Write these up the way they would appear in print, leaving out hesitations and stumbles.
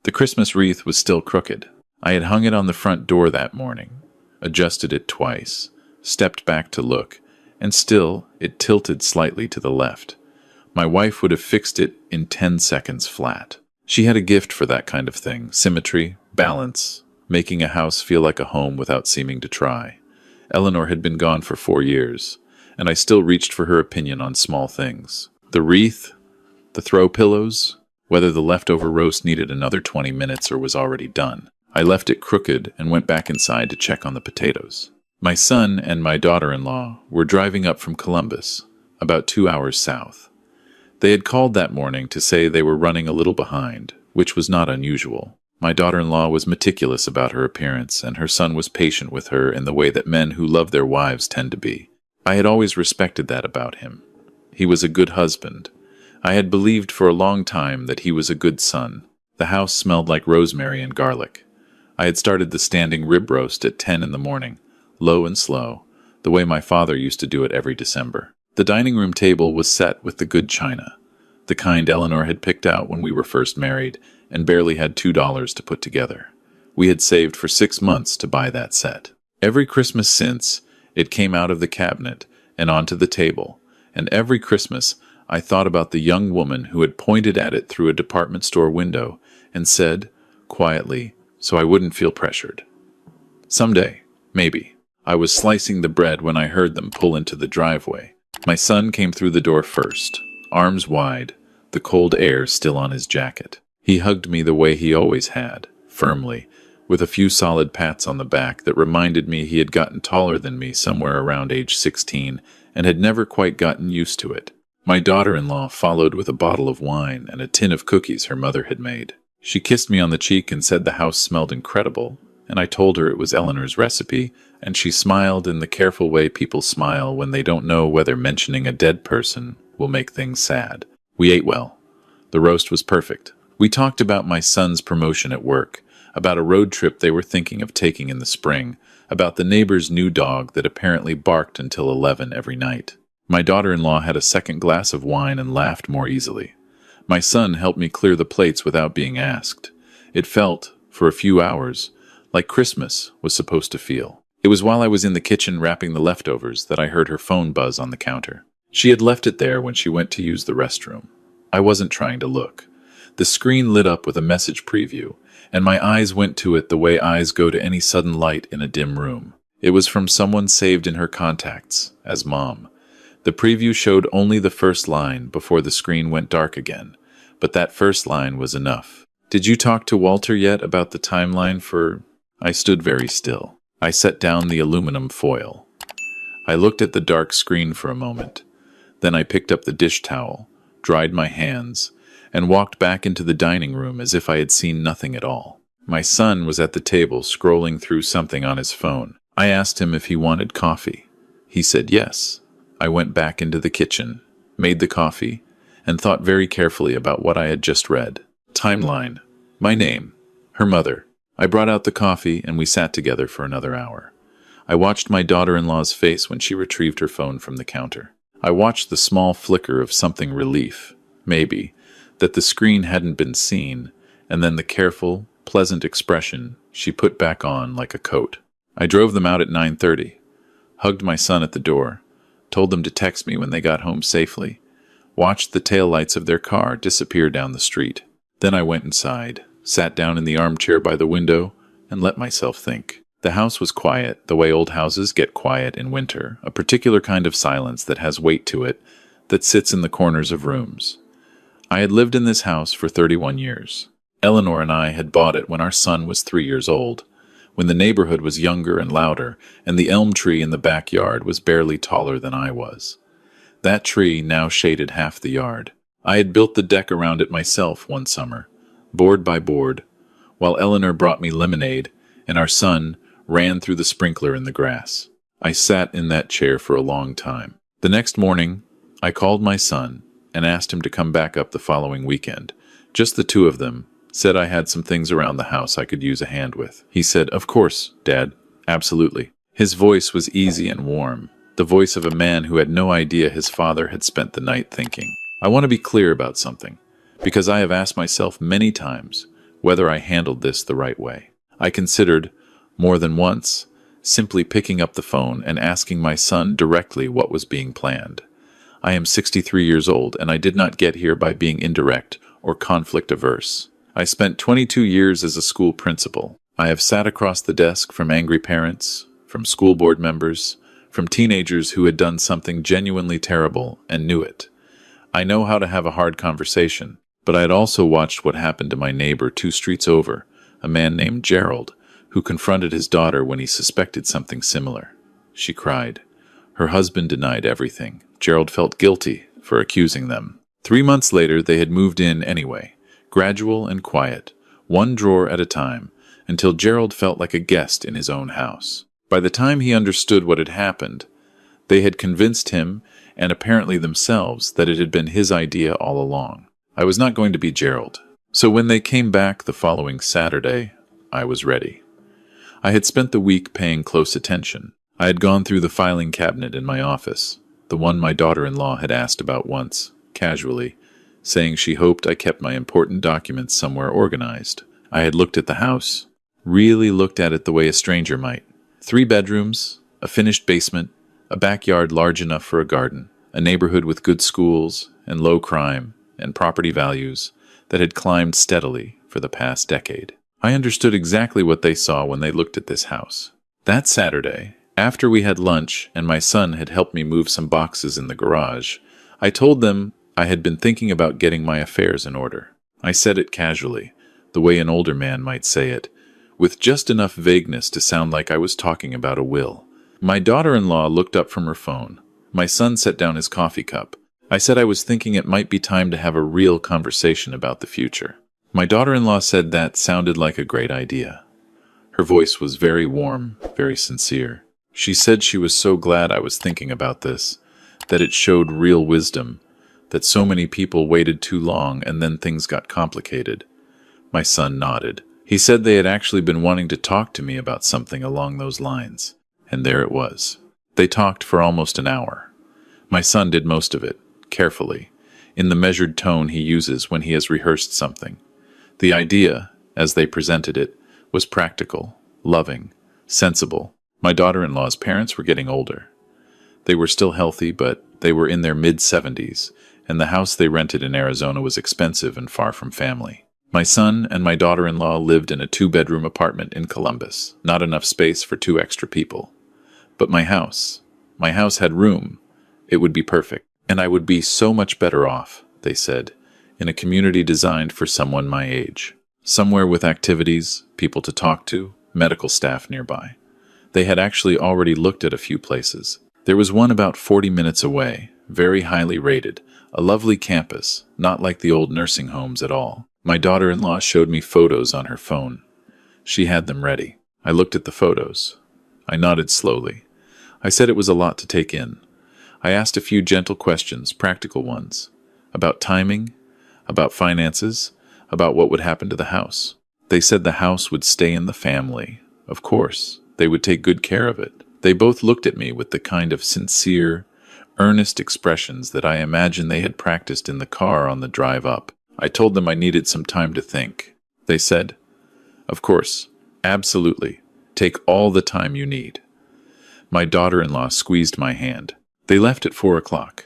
The Christmas wreath was still crooked. I had hung it on the front door that morning, adjusted it twice, stepped back to look, and still it tilted slightly to the left. My wife would have fixed it in 10 seconds flat. She had a gift for that kind of thing: symmetry, balance, making a house feel like a home without seeming to try. Eleanor had been gone for 4 years, and I still reached for her opinion on small things. The wreath, the throw pillows, whether the leftover roast needed another 20 minutes or was already done. I left it crooked and went back inside to check on the potatoes. My son and my daughter-in-law were driving up from Columbus, about 2 hours south. They had called that morning to say they were running a little behind, which was not unusual. My daughter-in-law was meticulous about her appearance, and her son was patient with her in the way that men who love their wives tend to be. I had always respected that about him. He was a good husband. I had believed for a long time that he was a good son. The house smelled like rosemary and garlic. I had started the standing rib roast at 10 in the morning, low and slow, the way my father used to do it every December. The dining room table was set with the good china, the kind Eleanor had picked out when we were first married, and barely had $2 to put together. We had saved for 6 months to buy that set. Every Christmas since, it came out of the cabinet and onto the table, and every Christmas I thought about the young woman who had pointed at it through a department store window and said, quietly, so I wouldn't feel pressured, "Someday, maybe." I was slicing the bread when I heard them pull into the driveway. My son came through the door first, arms wide, the cold air still on his jacket. He hugged me the way he always had, firmly, with a few solid pats on the back that reminded me he had gotten taller than me somewhere around age 16 and had never quite gotten used to it. My daughter-in-law followed with a bottle of wine and a tin of cookies her mother had made. She kissed me on the cheek and said the house smelled incredible, and I told her it was Eleanor's recipe, and she smiled in the careful way people smile when they don't know whether mentioning a dead person will make things sad. We ate well. The roast was perfect. We talked about my son's promotion at work, about a road trip they were thinking of taking in the spring, about the neighbor's new dog that apparently barked until 11 every night. My daughter-in-law had a second glass of wine and laughed more easily. My son helped me clear the plates without being asked. It felt, for a few hours, like Christmas was supposed to feel. It was while I was in the kitchen wrapping the leftovers that I heard her phone buzz on the counter. She had left it there when she went to use the restroom. I wasn't trying to look. The screen lit up with a message preview, and my eyes went to it the way eyes go to any sudden light in a dim room. It was from someone saved in her contacts as Mom. The preview showed only the first line before the screen went dark again, but that first line was enough. "Did you talk to Walter yet about the timeline for—" I stood very still. I set down the aluminum foil. I looked at the dark screen for a moment. Then I picked up the dish towel, dried my hands, and walked back into the dining room as if I had seen nothing at all. My son was at the table scrolling through something on his phone. I asked him if he wanted coffee. He said yes. I went back into the kitchen, made the coffee, and thought very carefully about what I had just read. Timeline. My name. Her mother. I brought out the coffee and we sat together for another hour. I watched my daughter-in-law's face when she retrieved her phone from the counter. I watched the small flicker of something relief, maybe, that the screen hadn't been seen, and then the careful, pleasant expression she put back on like a coat. I drove them out at 9:30, hugged my son at the door, told them to text me when they got home safely, watched the taillights of their car disappear down the street. Then I went inside, sat down in the armchair by the window, and let myself think. The house was quiet, the way old houses get quiet in winter, a particular kind of silence that has weight to it, that sits in the corners of rooms. I had lived in this house for 31 years. Eleanor and I had bought it when our son was 3 years old, when the neighborhood was younger and louder, and the elm tree in the backyard was barely taller than I was. That tree now shaded half the yard. I had built the deck around it myself one summer, board by board, while Eleanor brought me lemonade, and our son ran through the sprinkler in the grass. I sat in that chair for a long time. The next morning, I called my son and asked him to come back up the following weekend. Just the two of them. Said I had some things around the house I could use a hand with. He said, "Of course, Dad. Absolutely." His voice was easy and warm, the voice of a man who had no idea his father had spent the night thinking. I want to be clear about something, because I have asked myself many times, whether I handled this the right way. I considered, more than once, simply picking up the phone and asking my son directly what was being planned. I am 63 years old, and I did not get here by being indirect or conflict averse. I spent 22 years as a school principal. I have sat across the desk from angry parents, from school board members, from teenagers who had done something genuinely terrible and knew it. I know how to have a hard conversation, but I had also watched what happened to my neighbor 2 streets over, a man named Gerald, who confronted his daughter when he suspected something similar. She cried. Her husband denied everything. Gerald felt guilty for accusing them. 3 months later, they had moved in anyway, gradual and quiet, one drawer at a time, until Gerald felt like a guest in his own house. By the time he understood what had happened, they had convinced him, and apparently themselves, that it had been his idea all along. I was not going to be Gerald. So when they came back the following Saturday, I was ready. I had spent the week paying close attention. I had gone through the filing cabinet in my office, the one my daughter-in-law had asked about once, casually, saying she hoped I kept my important documents somewhere organized. I had looked at the house, really looked at it the way a stranger might. 3 bedrooms, a finished basement, a backyard large enough for a garden, a neighborhood with good schools and low crime and property values that had climbed steadily for the past decade. I understood exactly what they saw when they looked at this house. That Saturday, after we had lunch and my son had helped me move some boxes in the garage, I told them I had been thinking about getting my affairs in order. I said it casually, the way an older man might say it, with just enough vagueness to sound like I was talking about a will. My daughter-in-law looked up from her phone. My son set down his coffee cup. I said I was thinking it might be time to have a real conversation about the future. My daughter-in-law said that sounded like a great idea. Her voice was very warm, very sincere. She said she was so glad I was thinking about this, that it showed real wisdom, that so many people waited too long and then things got complicated. My son nodded. He said they had actually been wanting to talk to me about something along those lines. And there it was. They talked for almost an hour. My son did most of it, carefully, in the measured tone he uses when he has rehearsed something. The idea, as they presented it, was practical, loving, sensible. My daughter-in-law's parents were getting older. They were still healthy, but they were in their mid-70s, and the house they rented in Arizona was expensive and far from family. My son and my daughter-in-law lived in a 2-bedroom apartment in Columbus, not enough space for 2 extra people. But my house had room. It would be perfect, and I would be so much better off, they said, in a community designed for someone my age. Somewhere with activities, people to talk to, medical staff nearby. They had actually already looked at a few places. There was one about 40 minutes away, very highly rated, a lovely campus, not like the old nursing homes at all. My daughter-in-law showed me photos on her phone. She had them ready. I looked at the photos. I nodded slowly. I said it was a lot to take in. I asked a few gentle questions, practical ones, about timing, about finances, about what would happen to the house. They said the house would stay in the family. Of course, they would take good care of it. They both looked at me with the kind of sincere, earnest expressions that I imagine they had practiced in the car on the drive up. I told them I needed some time to think. They said, "Of course, absolutely. Take all the time you need." My daughter-in-law squeezed my hand. They left at 4 o'clock.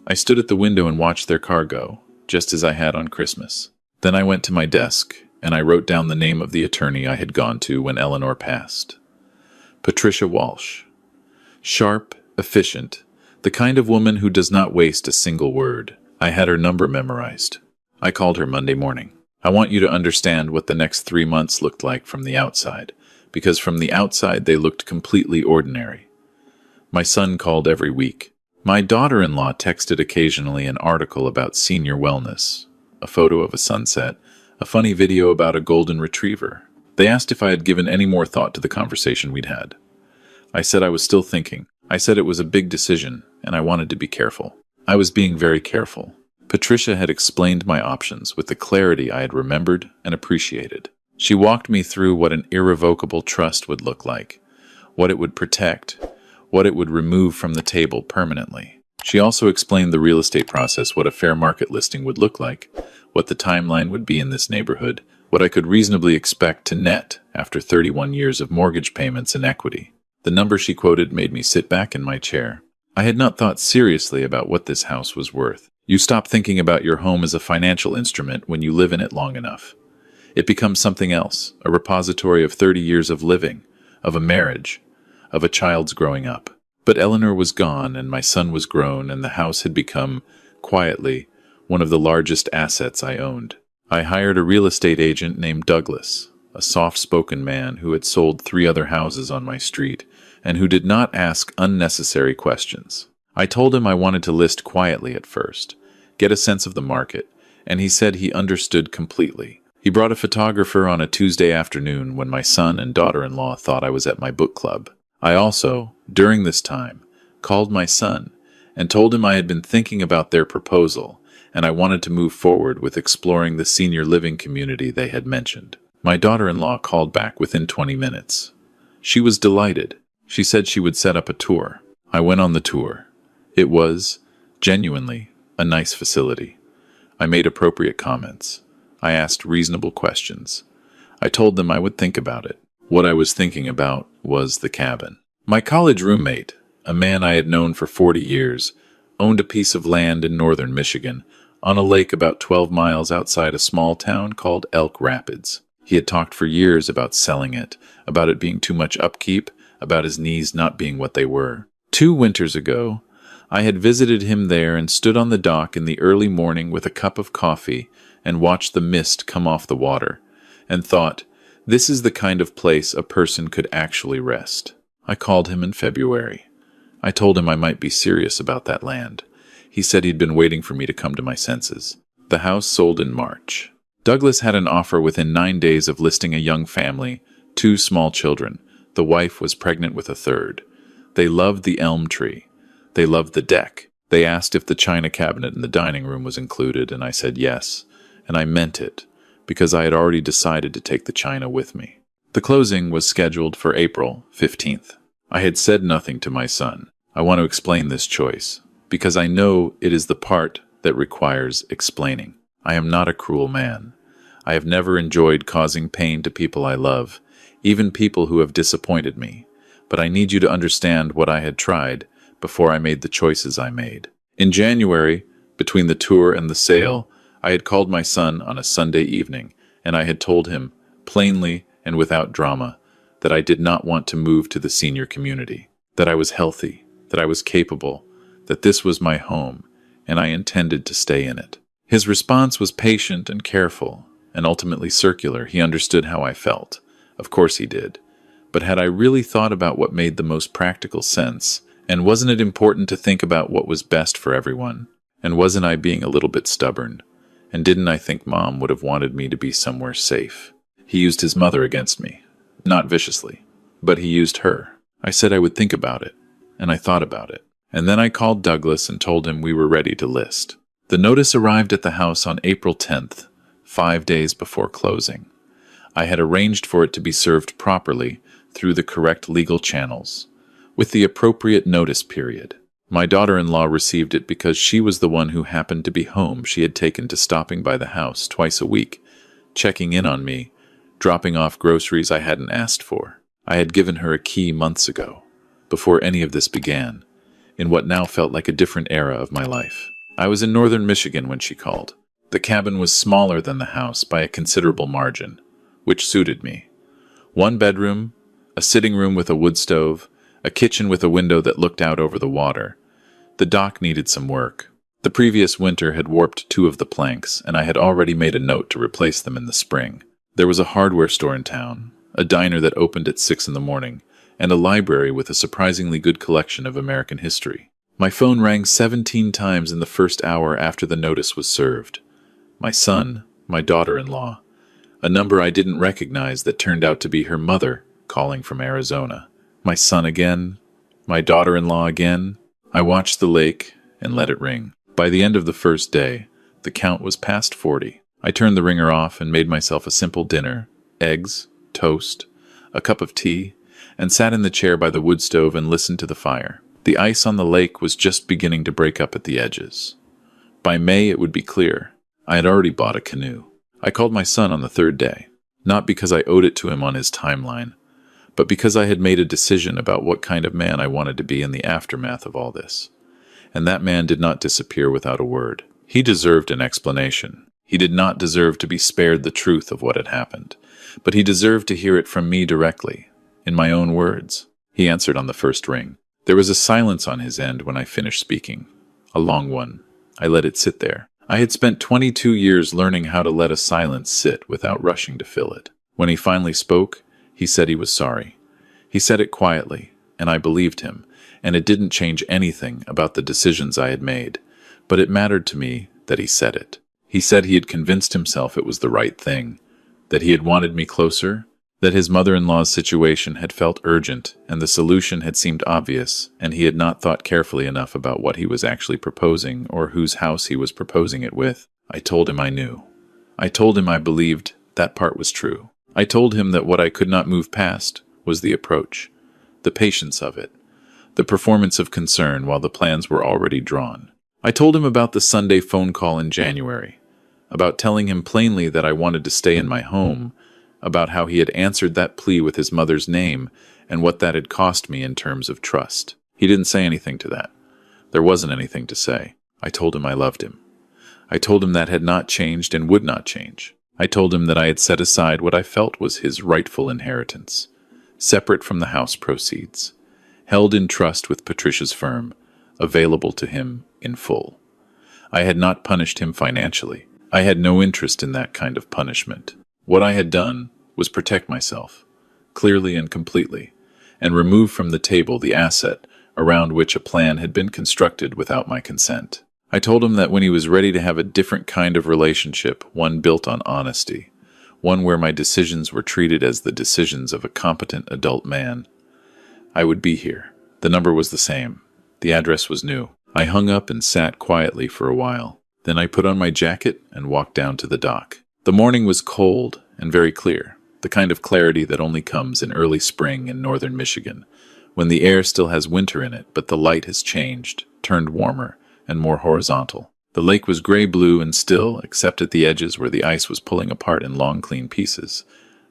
I stood at the window and watched their car go, just as I had on Christmas. Then I went to my desk, and I wrote down the name of the attorney I had gone to when Eleanor passed. Patricia Walsh. Sharp, efficient, the kind of woman who does not waste a single word. I had her number memorized. I called her Monday morning. I want you to understand what the next 3 months looked like from the outside, because from the outside they looked completely ordinary. My son called every week. My daughter-in-law texted occasionally an article about senior wellness, a photo of a sunset, a funny video about a golden retriever. They asked if I had given any more thought to the conversation we'd had. I said I was still thinking. I said it was a big decision, and I wanted to be careful. I was being very careful. Patricia had explained my options with the clarity I had remembered and appreciated. She walked me through what an irrevocable trust would look like, what it would protect, what it would remove from the table permanently. She also explained the real estate process, what a fair market listing would look like, what the timeline would be in this neighborhood, what I could reasonably expect to net after 31 years of mortgage payments and equity. The number she quoted made me sit back in my chair. I had not thought seriously about what this house was worth. You stop thinking about your home as a financial instrument when you live in it long enough. It becomes something else, a repository of 30 years of living, of a marriage, of a child's growing up. But Eleanor was gone, and my son was grown, and the house had become, quietly, one of the largest assets I owned. I hired a real estate agent named Douglas, a soft-spoken man who had sold 3 other houses on my street, and who did not ask unnecessary questions. I told him I wanted to list quietly at first, get a sense of the market, and he said he understood completely. He brought a photographer on a Tuesday afternoon when my son and daughter-in-law thought I was at my book club. I also, during this time, called my son and told him I had been thinking about their proposal, and I wanted to move forward with exploring the senior living community they had mentioned. My daughter-in-law called back within 20 minutes. She was delighted. She said she would set up a tour. I went on the tour. It was, genuinely, a nice facility. I made appropriate comments. I asked reasonable questions. I told them I would think about it. What I was thinking about was the cabin. My college roommate, a man I had known for 40 years, owned a piece of land in northern Michigan, on a lake about 12 miles outside a small town called Elk Rapids. He had talked for years about selling it, about it being too much upkeep, about his knees not being what they were. 2 winters ago, I had visited him there and stood on the dock in the early morning with a cup of coffee and watched the mist come off the water, and thought, this is the kind of place a person could actually rest. I called him in February. I told him I might be serious about that land. He said he'd been waiting for me to come to my senses. The house sold in March. Douglas had an offer within 9 days of listing a young family, 2 small children. The wife was pregnant with a 3rd. They loved the elm tree. They loved the deck. They asked if the china cabinet in the dining room was included, and I said yes, and I meant it, because I had already decided to take the china with me. The closing was scheduled for April 15th. I had said nothing to my son. I want to explain this choice, because I know it is the part that requires explaining. I am not a cruel man. I have never enjoyed causing pain to people I love, even people who have disappointed me, but I need you to understand what I had tried before I made the choices I made. In January, between the tour and the sale, I had called my son on a Sunday evening, and I had told him, plainly and without drama, that I did not want to move to the senior community, that I was healthy, that I was capable, that this was my home, and I intended to stay in it. His response was patient and careful, and ultimately circular. He understood how I felt. Of course he did. But had I really thought about what made the most practical sense, and wasn't it important to think about what was best for everyone? And wasn't I being a little bit stubborn? And didn't I think Mom would have wanted me to be somewhere safe? He used his mother against me. Not viciously, but he used her. I said I would think about it, and I thought about it. And then I called Douglas and told him we were ready to list. The notice arrived at the house on April 10th, 5 days before closing. I had arranged for it to be served properly through the correct legal channels, with the appropriate notice period. My daughter-in-law received it because she was the one who happened to be home. She had taken to stopping by the house twice a week, checking in on me, dropping off groceries I hadn't asked for. I had given her a key months ago, before any of this began, in what now felt like a different era of my life. I was in northern Michigan when she called. The cabin was smaller than the house by a considerable margin, which suited me. 1 bedroom, a sitting room with a wood stove, a kitchen with a window that looked out over the water. The dock needed some work. The previous winter had warped 2 of the planks, and I had already made a note to replace them in the spring. There was a hardware store in town, a diner that opened at 6 in the morning, and a library with a surprisingly good collection of American history. My phone rang 17 times in the first hour after the notice was served. My son, my daughter-in-law, a number I didn't recognize that turned out to be her mother calling from Arizona. My son again, my daughter-in-law again. I watched the lake and let it ring. By the end of the first day, the count was past 40. I turned the ringer off and made myself a simple dinner, eggs, toast, a cup of tea, and sat in the chair by the wood stove and listened to the fire. The ice on the lake was just beginning to break up at the edges. By May it would be clear. I had already bought a canoe. I called my son on the third day, not because I owed it to him on his timeline, but because I had made a decision about what kind of man I wanted to be in the aftermath of all this. And that man did not disappear without a word. He deserved an explanation. He did not deserve to be spared the truth of what had happened, but he deserved to hear it from me directly, in my own words. He answered on the first ring. There was a silence on his end when I finished speaking. A long one. I let it sit there. I had spent 22 years learning how to let a silence sit without rushing to fill it. When he finally spoke, he said he was sorry. He said it quietly, and I believed him, and it didn't change anything about the decisions I had made, but it mattered to me that he said it. He said he had convinced himself it was the right thing, that he had wanted me closer, that his mother-in-law's situation had felt urgent and the solution had seemed obvious, and he had not thought carefully enough about what he was actually proposing or whose house he was proposing it with. I told him I knew. I told him I believed that part was true. I told him that what I could not move past was the approach, the patience of it, the performance of concern while the plans were already drawn. I told him about the Sunday phone call in January, about telling him plainly that I wanted to stay in my home, about how he had answered that plea with his mother's name and what that had cost me in terms of trust. He didn't say anything to that. There wasn't anything to say. I told him I loved him. I told him that had not changed and would not change. I told him that I had set aside what I felt was his rightful inheritance, separate from the house proceeds, held in trust with Patricia's firm, available to him in full. I had not punished him financially. I had no interest in that kind of punishment. What I had done was protect myself, clearly and completely, and remove from the table the asset around which a plan had been constructed without my consent. I told him that when he was ready to have a different kind of relationship, one built on honesty, one where my decisions were treated as the decisions of a competent adult man, I would be here. The number was the same. The address was new. I hung up and sat quietly for a while. Then I put on my jacket and walked down to the dock. The morning was cold and very clear, the kind of clarity that only comes in early spring in northern Michigan, when the air still has winter in it, but the light has changed, turned warmer and more horizontal. The lake was gray-blue and still, except at the edges where the ice was pulling apart in long, clean pieces.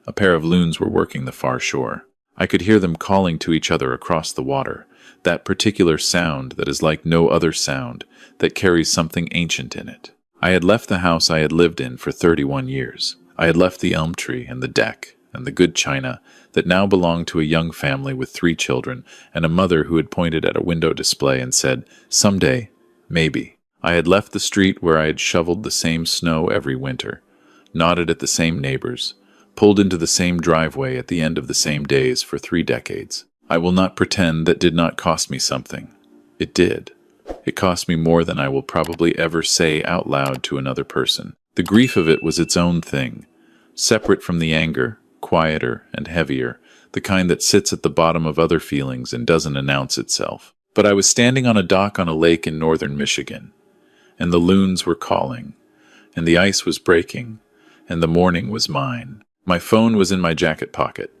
A pair of loons were working the far shore. I could hear them calling to each other across the water, that particular sound that is like no other sound, that carries something ancient in it. I had left the house I had lived in for 31 years. I had left the elm tree and the deck and the good china that now belonged to a young family with 3 children and a mother who had pointed at a window display and said, "Someday, maybe." I had left the street where I had shoveled the same snow every winter, nodded at the same neighbors, pulled into the same driveway at the end of the same days for 3 decades. I will not pretend that did not cost me something. It did. It cost me more than I will probably ever say out loud to another person. The grief of it was its own thing, separate from the anger, quieter and heavier, the kind that sits at the bottom of other feelings and doesn't announce itself. But I was standing on a dock on a lake in northern Michigan, and the loons were calling, and the ice was breaking, and the morning was mine. My phone was in my jacket pocket.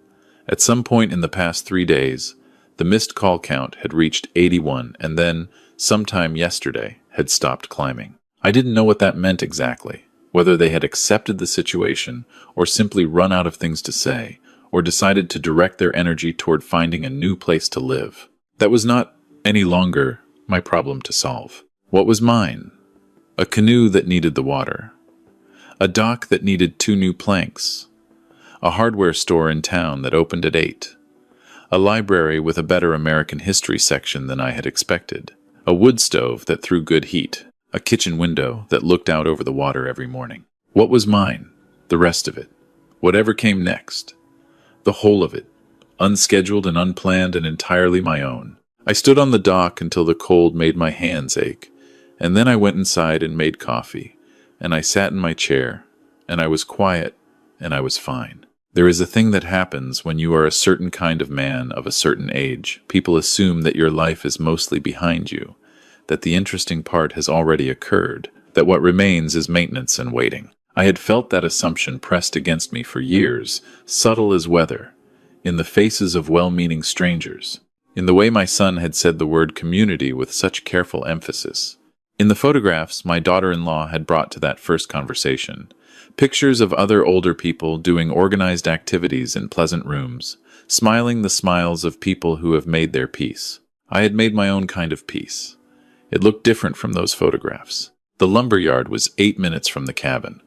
At some point in the past 3 days, the missed call count had reached 81, and then, sometime yesterday, had stopped climbing. I didn't know what that meant exactly, whether they had accepted the situation, or simply run out of things to say, or decided to direct their energy toward finding a new place to live. That was not any longer my problem to solve. What was mine? A canoe that needed the water. A dock that needed 2 new planks. A hardware store in town that opened at 8. A library with a better American history section than I had expected. A wood stove that threw good heat. A kitchen window that looked out over the water every morning. What was mine? The rest of it. Whatever came next. The whole of it. Unscheduled and unplanned and entirely my own. I stood on the dock until the cold made my hands ache, and then I went inside and made coffee, and I sat in my chair, and I was quiet, and I was fine. There is a thing that happens when you are a certain kind of man of a certain age. People assume that your life is mostly behind you, that the interesting part has already occurred, that what remains is maintenance and waiting. I had felt that assumption pressed against me for years, subtle as weather, in the faces of well-meaning strangers, in the way my son had said the word community with such careful emphasis, in the photographs my daughter-in-law had brought to that first conversation. Pictures of other older people doing organized activities in pleasant rooms, smiling the smiles of people who have made their peace. I had made my own kind of peace. It looked different from those photographs. The lumber yard was 8 minutes from the cabin.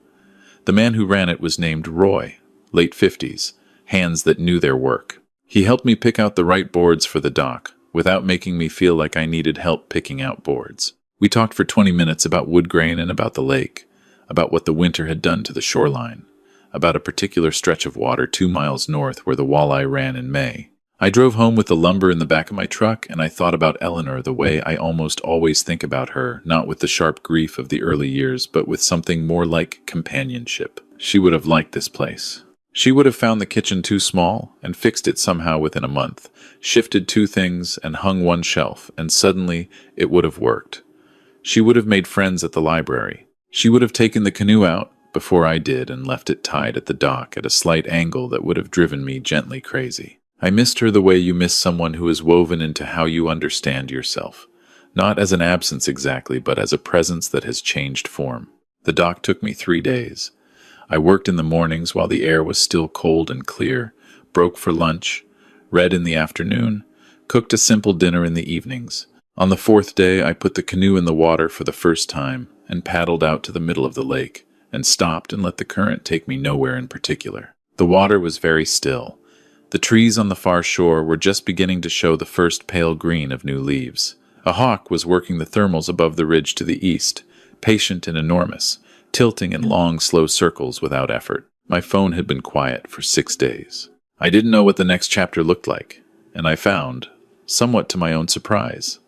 The man who ran it was named Roy, late 50s, hands that knew their work. He helped me pick out the right boards for the dock, without making me feel like I needed help picking out boards. We talked for 20 minutes about wood grain and about the lake, about what the winter had done to the shoreline, about a particular stretch of water 2 miles north where the walleye ran in May. I drove home with the lumber in the back of my truck, and I thought about Eleanor the way I almost always think about her, not with the sharp grief of the early years, but with something more like companionship. She would have liked this place. She would have found the kitchen too small and fixed it somehow within a month, shifted 2 things and hung 1 shelf, and suddenly it would have worked. She would have made friends at the library. She would have taken the canoe out before I did and left it tied at the dock at a slight angle that would have driven me gently crazy. I missed her the way you miss someone who is woven into how you understand yourself, not as an absence exactly, but as a presence that has changed form. The dock took me 3 days. I worked in the mornings while the air was still cold and clear, broke for lunch, read in the afternoon, cooked a simple dinner in the evenings. On the 4th day, I put the canoe in the water for the first time and paddled out to the middle of the lake and stopped and let the current take me nowhere in particular. The water was very still. The trees on the far shore were just beginning to show the first pale green of new leaves. A hawk was working the thermals above the ridge to the east, patient and enormous, tilting in long, slow circles without effort. My phone had been quiet for 6 days. I didn't know what the next chapter looked like, and I found, somewhat to my own surprise,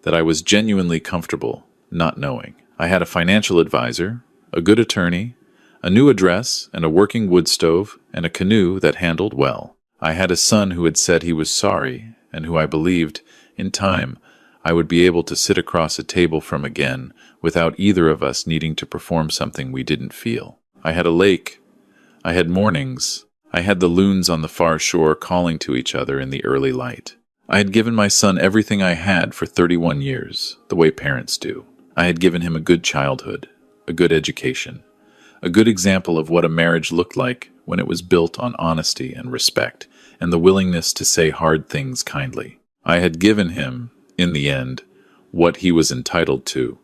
that I was genuinely comfortable not knowing. I had a financial advisor, a good attorney, a new address, and a working wood stove, and a canoe that handled well. I had a son who had said he was sorry, and who I believed, in time, I would be able to sit across a table from again without either of us needing to perform something we didn't feel. I had a lake. I had mornings. I had the loons on the far shore calling to each other in the early light. I had given my son everything I had for 31 years, the way parents do. I had given him a good childhood, a good education, a good example of what a marriage looked like when it was built on honesty and respect, and the willingness to say hard things kindly. I had given him, in the end, what he was entitled to,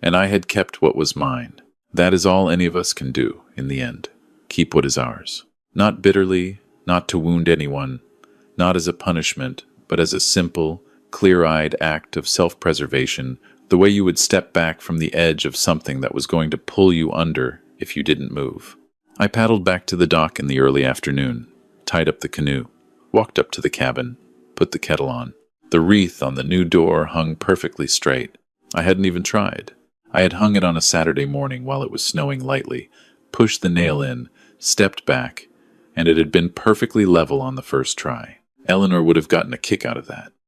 and I had kept what was mine. That is all any of us can do, in the end. Keep what is ours. Not bitterly, not to wound anyone, not as a punishment, but as a simple, clear-eyed act of self-preservation, the way you would step back from the edge of something that was going to pull you under if you didn't move. I paddled back to the dock in the early afternoon, tied up the canoe, walked up to the cabin, put the kettle on. The wreath on the new door hung perfectly straight. I hadn't even tried. I had hung it on a Saturday morning while it was snowing lightly, pushed the nail in, stepped back, and it had been perfectly level on the first try. Eleanor would have gotten a kick out of that.